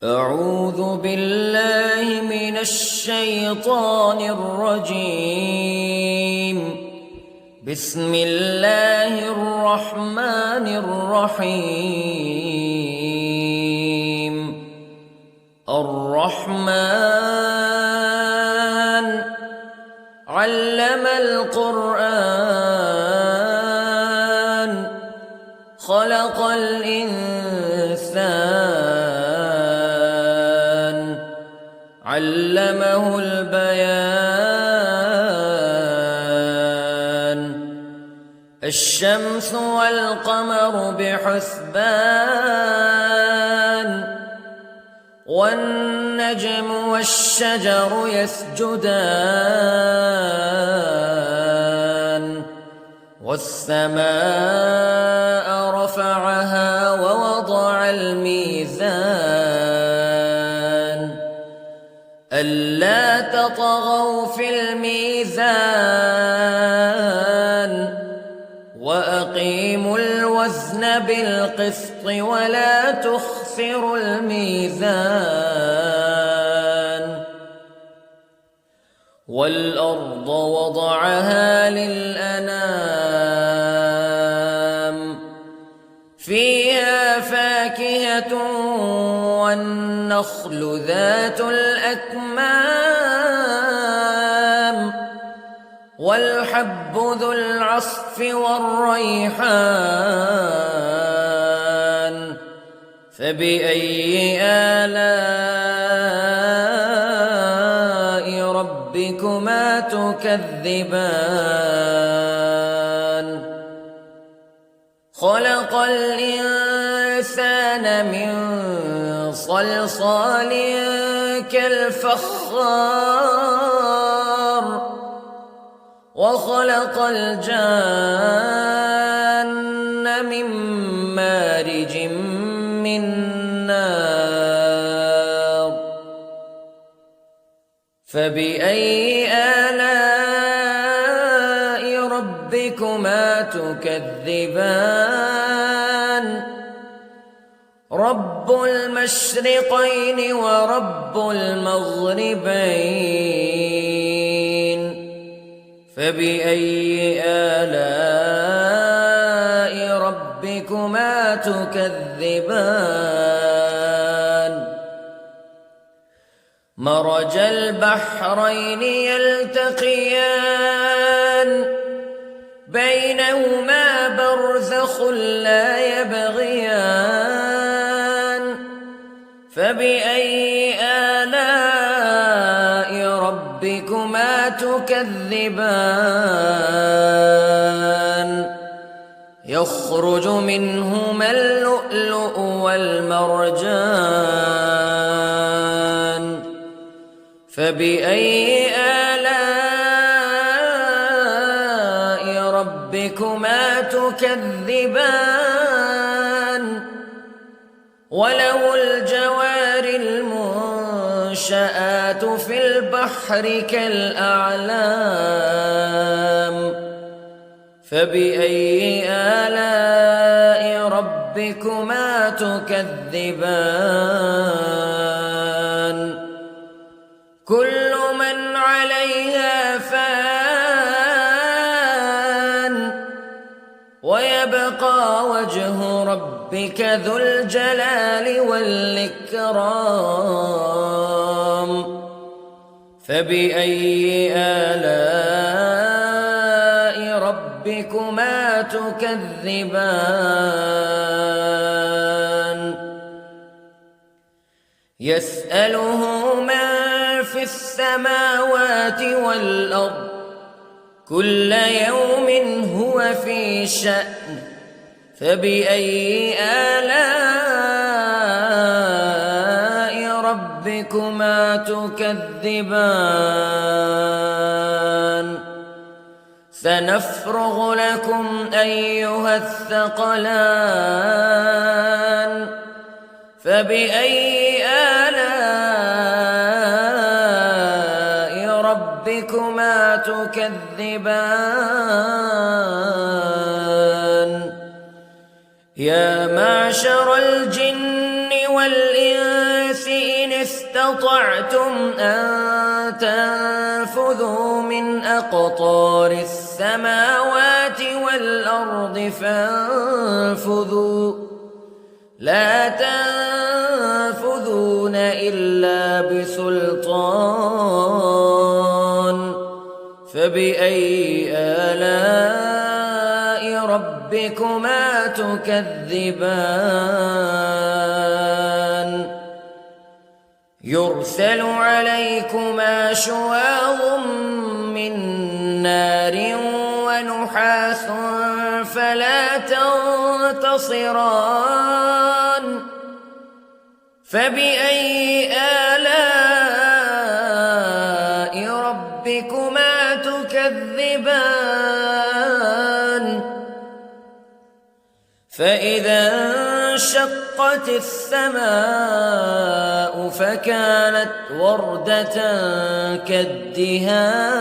أعوذ بالله من الشيطان الرجيم. بسم الله الرحمن الرحيم. الرحمن علم القرآن خلق الإنسان علمه البيان. الشمس والقمر بحسبان والنجم والشجر يسجدان والسماء رفعها ووضع الميزان ألا تطغوا في الميزان وأقيموا الوزن بالقسط ولا تخسروا الميزان. والأرض وضعها للأنام فيها فاكهة والنخل ذات الأكمام والحب ذو العصف والريحان فبأي آلاء ربكما تكذبان. خلق الإنسان من صلصال كالفخار وخلق الجان من مارج من نار فبأي آلاء ربكما تكذبان. رب المشرقين ورب المغربين فبأي آلاء ربكما تكذبان. مرج البحرين يلتقيان بينهما برزخ لا يبغيان فبأي آلاء ربكما تكذبان. يخرج منهما اللؤلؤ والمرجان فبأي آلاء ربكما تكذبان. وله الجوار المنشآت في البحر كالأعلام فبأي آلاء ربكما تكذبان. كل من عليها فان ويبقى وجه ربك ذو الجلال والإكرام فبأي آلاء ربكما تكذبان. يسأله من في السماوات والأرض كل يوم هو في شأن فبأي آلاء ربكما تكذبان. سنفرغ لكم أيها الثقلان فبأي آلاء ربكما تكذبان. يا معشر الجن والإنس استطعتم أن تنفذوا من أقطار السماوات والأرض فانفذوا لا تنفذون إلا بسلطان فبأي آلاء ربكما تكذبان يرسل عليكما شواظ من نار ونحاس فلا تنتصران فبأي آلاء ربكما تكذبان فإذا انشقت السماء فكانت وردة كالدهان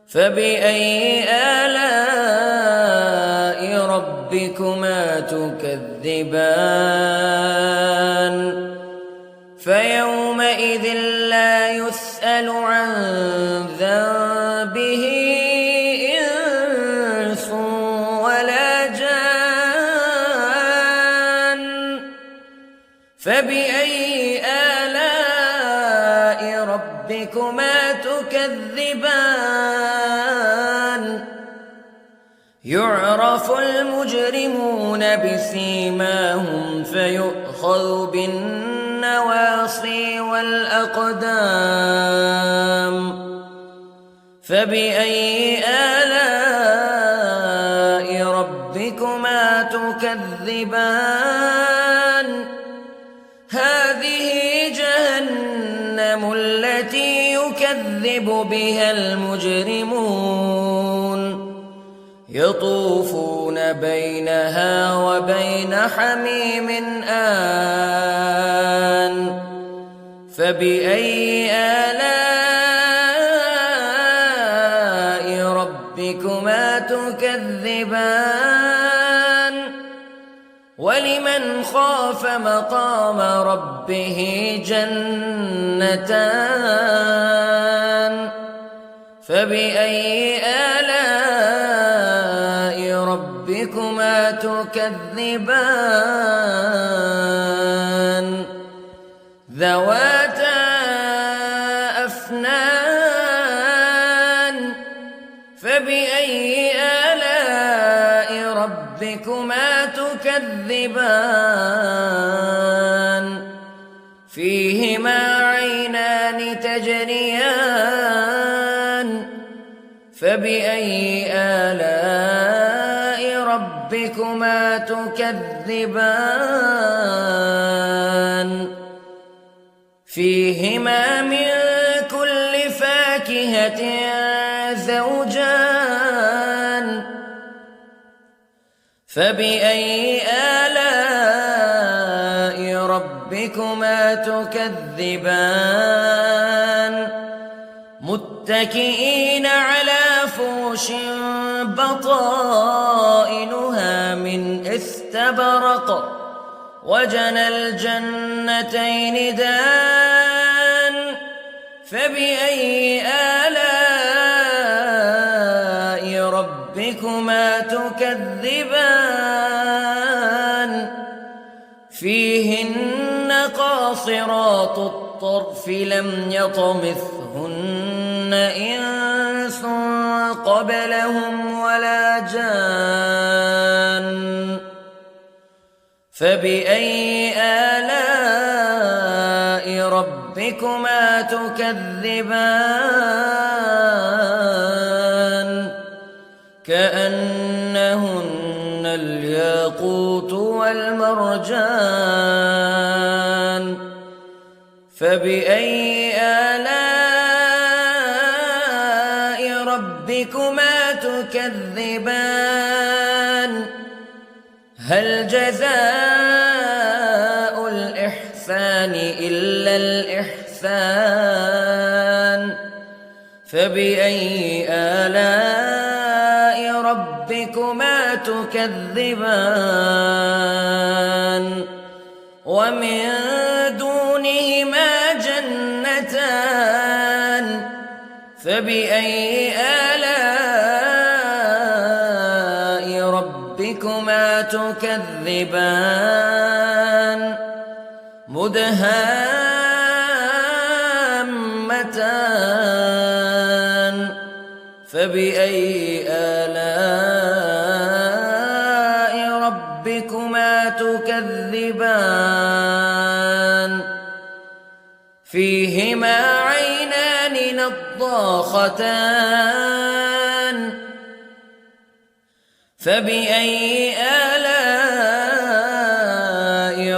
فبأي آلاء ربكما تكذبان فيومئذ لا يسأل عن ذنبه إنس ولا جان فبأي آلاء ربكما تكذبان يعرف المجرمون بسيماهم فيؤخذ بالنواصي والأقدام فبأي آلاء ربكما تكذبان هذه جهنم التي يكذب بها المجرمون يطوفون بينها وبين حميم آن فبأي آلاء ربكما تكذبان ولمن خاف مقام ربه جنتان فبأي آلاء ربكما تكذبان ذواتا أفنان فبأي آلاء ربكما تكذبان فيهما عينان تجريان فبأي آلاء ربكما تكذبان فيهما من كل فاكهة زوجان فبأي آلاء ربكما تكذبان متكئين على فرش بطائنها من استبرق وجنى الجنتين دان فبأي آلاء ربكما تكذبان فيهن قاصرات الطرف لم يطمثهن إنس قبلهم ولا جان فبأي آلاء ربكما تكذبان كأنهن الياقوت والمرجان فبأي آلاء ربكما تكذبان هل جزاء الإحسان إلا الإحسان فبأي آلاء ربكما تكذبان ومن دونهما جنتان فبأي آلاء ربكما تكذبان مدهامتان فبأي آلاء ربكما تكذبان فيهما عينان نضاختان فبأي آلاء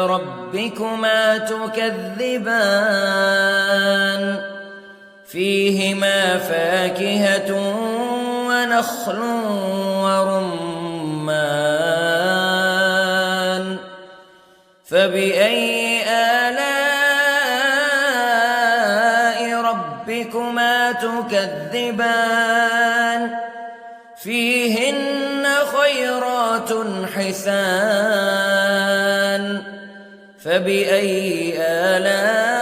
ربكما تكذبان فيهما فاكهة ونخل ورمان فبأي آلاء ربكما تكذبان فيهن خيرات حسان فبأي آلاء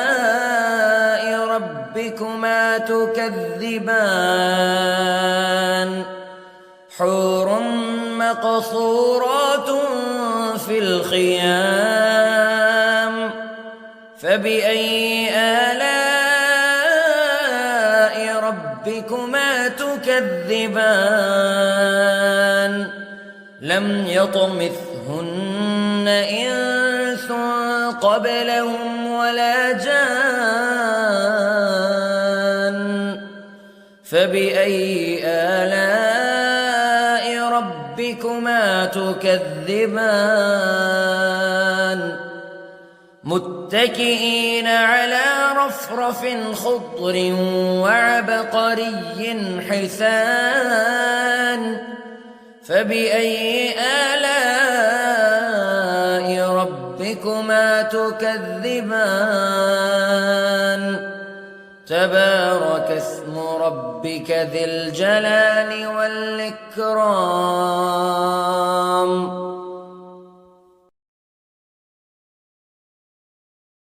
ربكما تكذبان حور مقصورات في الخيام فبأي آلاء ربكما تكذبان لم يطمثهن إنس قبلهم ولا جان فبأي آلاء ربكما تكذبان متكئين على رفرف خضر وعبقري حسان فبأي آلاء ربكما تكذبان تبارك اسم ربك ذي الجلال والإكرام